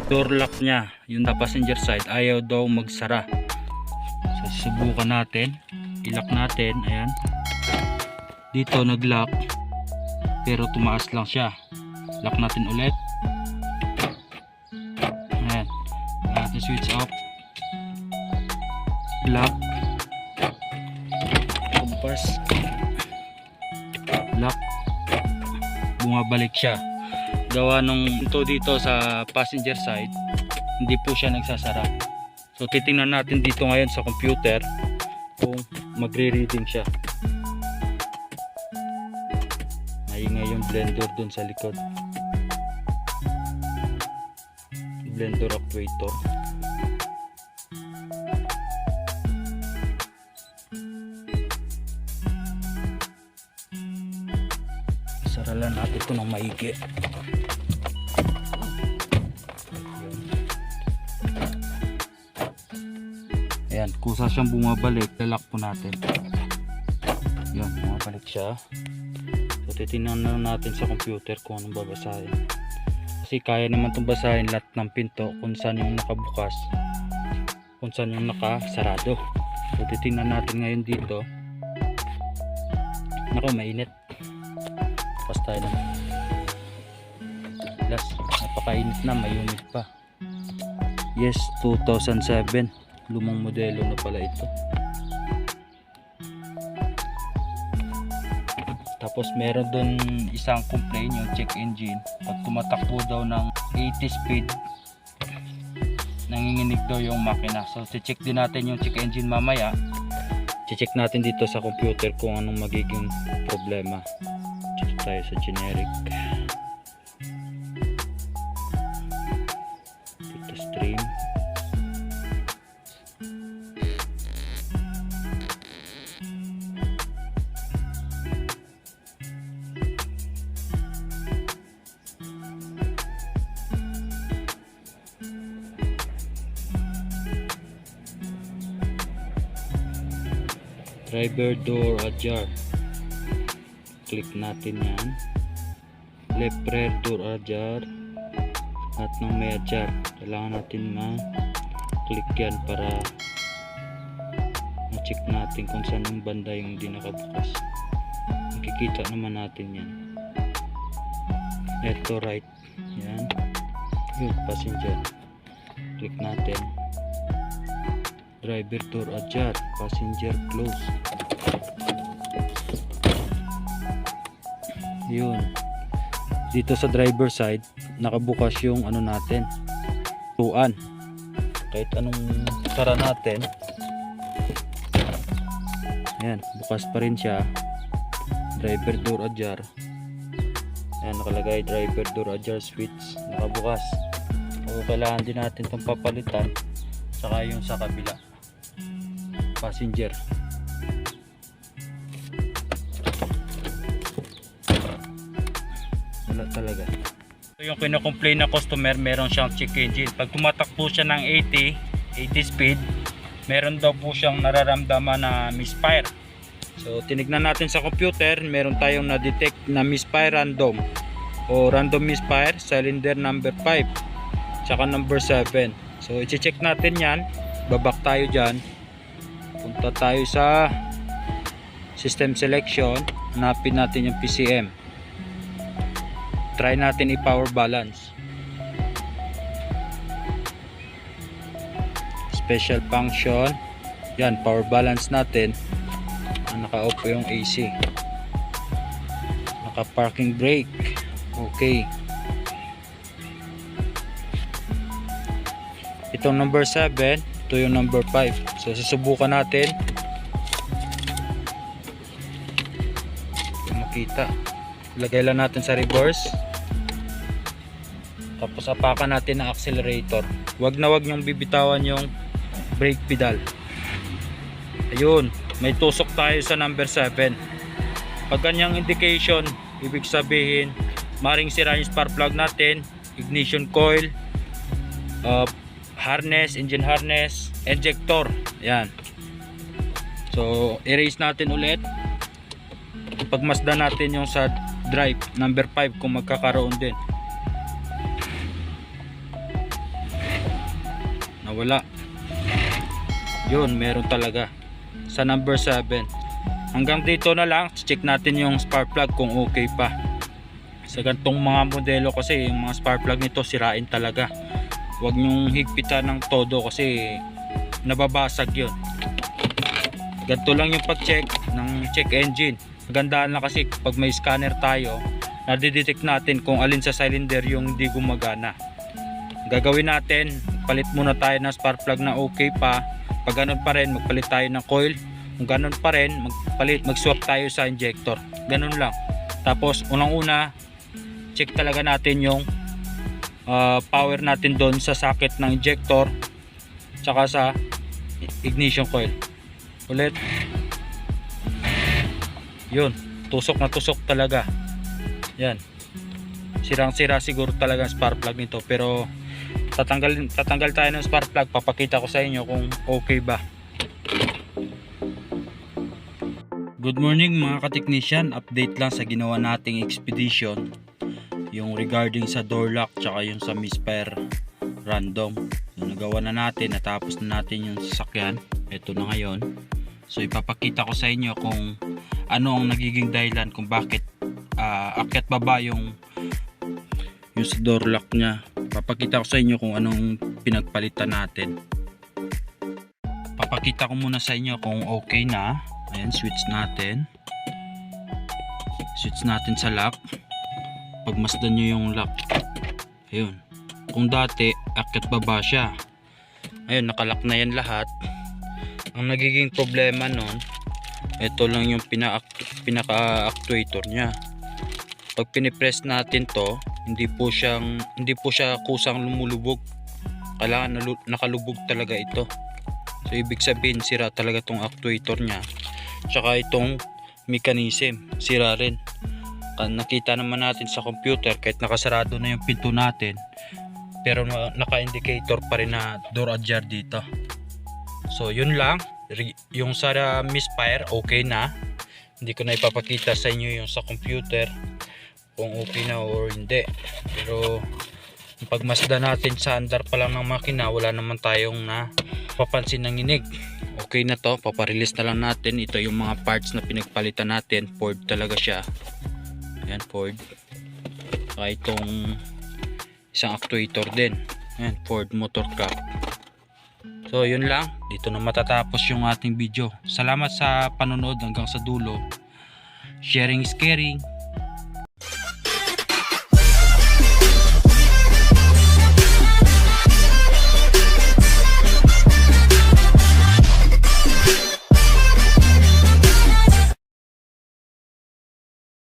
door lock niya, yung passenger side, ayaw daw magsara. So subukan natin, i-lock natin. Ayan, dito nag-lock pero tumaas lang siya. Lock natin ulit. Ayan, natin switch off, lock, compass, lock, bumabalik siya. Gawa nung ito dito sa passenger side, hindi po siya nagsasara. So titingnan natin dito ngayon sa computer kung magre-reading siya. Maingay yung blender dun sa likod, blender actuator. Saralan natin ito ng maigi. Ayan, kusa siyang bumabalik, lalak po natin. Yan, bumabalik siya. So titingnan na natin sa computer kung anong babasahin. Kasi kaya naman itong basahin lahat ng pinto, kung saan yung nakabukas, kung saan yung nakasarado. So titingnan natin ngayon dito. Naku, mainit. Pas tayo naman. Last, napakainit na, may unit pa. Yes, 2007. Lumang modelo na pala ito. Tapos meron dun isang complaint, yung check engine. Pag tumatakbo daw ng 80 speed, nanginginig daw yung makina. So check din natin yung check engine mamaya. Check natin dito sa computer kung anong magiging problema. Check tayo sa generic. Dito stream. Driver door ajar, click natin yan. Left rear door ajar at ng may ajar, kailangan natin ma-click yan para ma-check natin kung saan yung banda yung hindi nakabukas. Makikita naman natin yan. Left to right, yan. Yun, passenger, click natin. Driver door ajar, passenger close. Yun, dito sa driver side nakabukas yung ano natin, tuan. Kahit anong sara natin, yan, bukas pa rin siya. Driver door ajar, yan, nakalagay driver door ajar switch, nakabukas. O kailangan din natin itong papalitan, saka yung sa kabila, passenger. Wala talaga. So yung kino-complain na customer, meron siyang check engine. Pag tumatakbo siya ng 80 speed, meron daw po siyang nararamdaman na misfire. So tinignan natin sa computer, meron tayong na-detect na misfire random o random misfire, cylinder number 5 tsaka number 7. So i-check natin yan, babak tayo dyan, punta tayo sa system selection, hanapin natin yung PCM, try natin i-power balance, special function, yan, power balance natin. Naka-off yung AC, naka-parking brake, okay. Itong number 7, ito yung number 5. So susubukan natin kung makita. Ilagay lang natin sa reverse, tapos apakan natin ang accelerator. Wag na wag niyong bibitawan yung brake pedal. Ayun, may tusok tayo sa number 7. Pag ganyang indication, ibig sabihin maring sira yung spark plug natin, ignition coil, harness, engine harness, injector. Yan. So erase natin ulit. Pagmasdan natin yung sa drive number 5 kung magkakaroon din. nawala. Yun, meron talaga sa number 7. Hanggang dito na lang. Check natin yung spark plug kung okay pa. Sa gantong mga modelo kasi yung mga spark plug nito sirain talaga. Huwag nyong higpitan ng todo kasi nababasag yun. Ganito lang yung pag-check ng check engine. Magandaan lang kasi pag may scanner tayo, nadidetect natin kung alin sa cylinder yung hindi gumagana. Gagawin natin, palit muna tayo ng spark plug na okay pa. Pag ganun pa rin, magpalit tayo ng coil. Kung ganun pa rin, mag-swap tayo sa injector. Ganun lang. Tapos unang-una, check talaga natin yung power natin doon sa socket ng injector tsaka sa ignition coil. Ulit. Yun, tusok na tusok talaga. Yan. Sirang-sira siguro talaga ang spark plug nito, pero tatanggal tayo ng spark plug, papakita ko sa inyo kung okay ba. Good morning mga ka-technician, update lang sa ginawa nating expedition, yung regarding sa door lock tsaka yung sa misfire random. So, nagawa na natin, natapos na natin yung sasakyan. Ito na ngayon. So ipapakita ko sa inyo kung ano ang nagiging dahilan kung bakit akyat baba yung sa door lock nya. Papakita ko sa inyo kung anong pinagpalitan natin. Papakita ko muna sa inyo kung okay na. Ayan, switch natin sa lock. Pagmasdan nyo yung lock, ayun, kung dati akyat baba siya, ayun, nakalock na yan lahat. Ang nagiging problema nun, ito lang yung pinaka-actuator nya. Pag pinipress natin to, hindi po siya kusang lumulubog. Kailangan nakalubog talaga ito. So ibig sabihin sira talaga tong actuator nya. Tsaka itong mechanism sira rin. Nakita naman natin sa computer kahit nakasarado na yung pinto natin, pero naka-indicator pa rin na door ajar dito. So yun lang. Yung sa misfire okay na. Hindi ko na ipapakita sa inyo yung sa computer kung okay na or hindi. Pero pag masda natin sa andar pa lang ng makina, wala naman tayong papansin ng inig. Okay na to, paparelease na lang natin. Ito yung mga parts na pinagpalitan natin. Ford talaga siya. Ayan, Ford. Saka itong isang actuator din. Ayan, Ford motor cap. So yun lang, dito na matatapos yung ating video. Salamat sa panonood hanggang sa dulo. Sharing is caring.